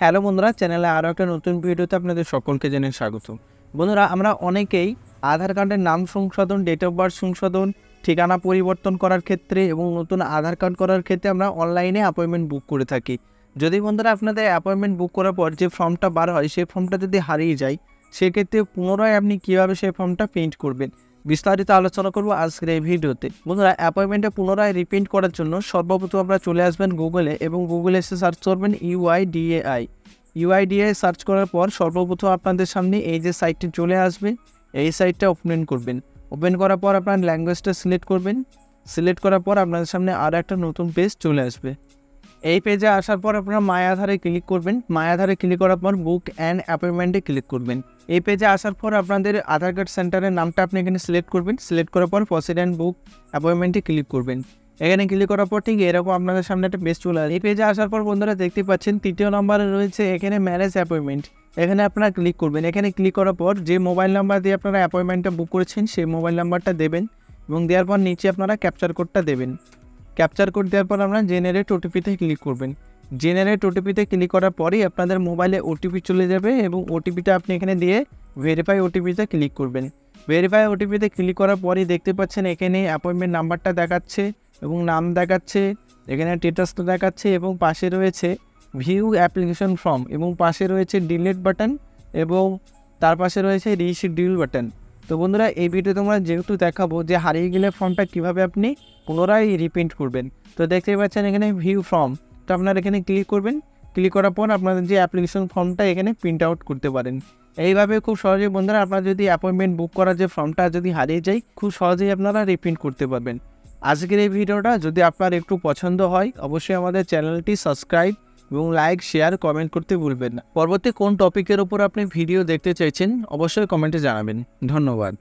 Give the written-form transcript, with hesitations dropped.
Hello বন্ধুরা, চ্যানেলে আরও একটা নতুন ভিডিওতে আপনাদের সকলকে জানাই স্বাগত। বন্ধুরা, আমরা অনেকেই আধার কার্ডের নাম সংশোধন, ডেট অফ বার্থ সংশোধন, ঠিকানা পরিবর্তন করার ক্ষেত্রে এবং নতুন আধার কার্ড করার ক্ষেত্রে আমরা অনলাইনে অ্যাপয়েন্টমেন্ট বুক করে থাকি। যদি বন্ধুরা আপনাদের অ্যাপয়েন্টমেন্ট বুক করার পর যে ফর্মটা বার হয় সেই ফর্মটা যদি হারিয়ে যায়, সেক্ষেত্রে পুনরায় আপনি কীভাবে সেই ফর্মটা প্রিন্ট করবেন বিস্তারিত আলোচনা করব আজকের এই ভিডিওতে। বন্ধুরা, অ্যাপয়েন্টমেন্টটা পুনরায় রিপ্রিন্ট করার জন্য সর্বপ্রথম আপনারা চলে আসবেন গুগলে এবং গুগলে এসে সার্চ করবেন ইউআইডিএআই সার্চ করার পর সর্বপ্রথম আপনাদের সামনে এই যে সাইটটি চলে আসবে, এই সাইটটা ওপেন করবেন। ওপেন করার পর আপনার ল্যাঙ্গুয়েজটা সিলেক্ট করবেন। সিলেক্ট করার পর আপনাদের সামনে আরও একটা নতুন পেজ চলে আসবে। এই পেজে আসার পর আপনারা মাই আধারে ক্লিক করবেন। মাই আধারে ক্লিক করার পর বুক অ্যান্ড অ্যাপয়েন্টমেন্টে ক্লিক করবেন। এই পেজে আসার পর আপনাদের আধার কার্ড সেন্টারের নামটা আপনি এখানে সিলেক্ট করবেন। সিলেক্ট করার পর প্রসিড অ্যান্ড বুক অ্যাপয়েন্টমেন্টে ক্লিক করবেন। এখানে ক্লিক করার পর ঠিক এরকম আপনাদের সামনে একটা পেজ চলে আসে। এই পেজে আসার পর বন্ধুরা দেখতে পাচ্ছেন তৃতীয় নম্বরে রয়েছে এখানে ম্যানেজ অ্যাপয়েন্টমেন্ট। এখানে আপনারা ক্লিক করবেন। এখানে ক্লিক করার পর যে মোবাইল নাম্বার দিয়ে আপনারা অ্যাপয়েন্টমেন্টটা বুক করেছেন সেই মোবাইল নাম্বারটা দেবেন এবং দেওয়ার পর নিচে আপনারা ক্যাপচার কোডটা দেবেন। ক্যাপচার কোড দেওয়ার পর আপনারা জেনারেট ওটিপিতে ক্লিক করবেন। জেনারেট ওটিপিতে ক্লিক করার পরেই আপনাদের মোবাইলে ওটিপি চলে যাবে এবং ওটিপিটা আপনি এখানে দিয়ে ভেরিফাই ওটিপিতে ক্লিক করবেন। ভেরিফাই ওটিপিতে ক্লিক করার পরেই দেখতে পাচ্ছেন এখানে অ্যাপয়েন্টমেন্ট নাম্বারটা দেখাচ্ছে এবং নাম দেখাচ্ছে, এখানে স্ট্যাটাসটা দেখাচ্ছে এবং পাশে রয়েছে ভিউ অ্যাপ্লিকেশন ফর্ম এবং পাশে রয়েছে ডিলিট বাটন এবং তার পাশে রয়েছে রিশিডিউল বাটন। তো বন্ধুরা, এই ভিডিও তোমরা যেহেতু দেখাবো যে হারিয়ে গেলে ফর্মটা কীভাবে আপনি পুনরায় রিপ্রিন্ট করবেন। তো দেখতে পাচ্ছেন এখানে ভিউ ফর্ম, তো আপনারা এখানে ক্লিক করবেন। ক্লিক করার পর আপনাদের যে অ্যাপ্লিকেশন ফর্মটা এখানে প্রিন্ট আউট করতে পারেন। এইভাবে খুব সহজেই বন্ধুরা আপনারা যদি অ্যাপয়েন্টমেন্ট বুক করার যে ফর্মটা যদি হারিয়ে যায়, খুব সহজেই আপনারা রিপ্রিন্ট করতে পারবেন। আজকের এই ভিডিওটা যদি আপনার একটু পছন্দ হয়, অবশ্যই আমাদের চ্যানেলটি সাবস্ক্রাইব এবং লাইক, শেয়ার, কমেন্ট করতে ভুলবেন না। পরবর্তী কোন টপিকের উপর আপনি ভিডিও দেখতে চাইছেন অবশ্যই কমেন্টে জানাবেন। ধন্যবাদ।